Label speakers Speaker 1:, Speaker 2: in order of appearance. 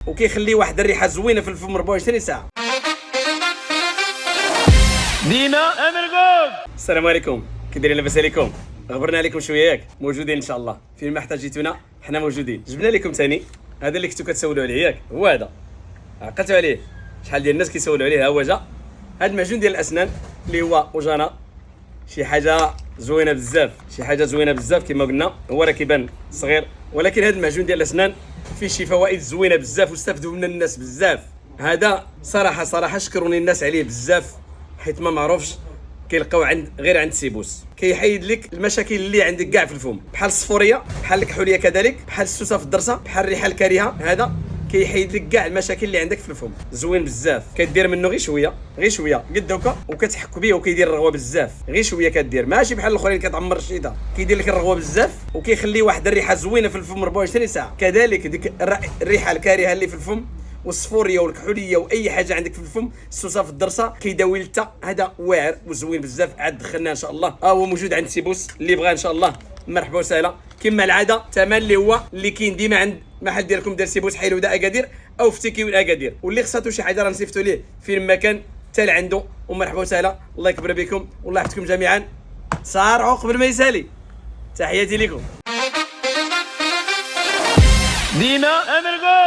Speaker 1: وكيخلي واحد الريحه زوينه في الفم 24 ساعه.
Speaker 2: دينا امرغوك.
Speaker 1: السلام عليكم، كي دايرين؟ لاباس عليكم؟ غبرنا عليكم شويه ياك؟ موجودين ان شاء الله، فين ما احتاجيتونا حنا موجودين. جبنا لكم ثاني هذا اللي كنتو كتسولوا عليه ياك، هو هذا عقلتوا عليه. شحال ديال الناس كيسولوا عليه، ها هو جا. هذا المعجون ديال الاسنان اللي هو وجانا شي حاجه زوينه بزاف، شي حاجه زوينه بزاف كما قلنا. هو راه كيبان صغير، ولكن هذا المعجون ديال الاسنان فيه شي فوائد زوينه بزاف واستافدوا منه الناس بزاف. هذا صراحه شكروني الناس عليه بزاف، حيت ما معروفش كيلقاو غير عند سيبوس. كيحيد لك المشاكل اللي عندك كاع في الفم، بحال الصفوريه، بحال الكحوليه كذلك، بحال السوسه في الضرسه، بحال الريحه الكريهه. هذا كيحيد لك كاع المشاكل اللي عندك في الفم. زوين بزاف، كدير منه غير شويه قد هكا وكتحك به، وكيدير الرغوه بزاف. غير شويه كدير، ماشي بحال الاخرين كتعمر الشيطه. كيدير لك الرغوه بزاف وكيخلي واحد الريحه زوينه في الفم 24 ساعه. كذلك ديك الريحه الكريهه اللي في الفم والصفوريه والكحوليه واي حاجه عندك في الفم، السوسه في الضرسه، كيداوي لتا. هذا واعر وزوين بزاف، عاد دخلناه ان شاء الله. هو موجود عند سيبوس، اللي بغى ان شاء الله مرحبا وسهلا. كما العاده الثمن اللي كاين ديما عند محل ديالكم ديال سيبوس حيلوده اكادير او في تيكيوين اكادير، واللي خصاتو شي حاجه راه نصيفطوا ليه فين ما كان حتى لعنده. ومرحبا وسهلا، الله يكبر بكم والله يحفظكم جميعا. صارعوا قبل ما يسالي. تحياتي لكم.
Speaker 2: دينا امرغوك.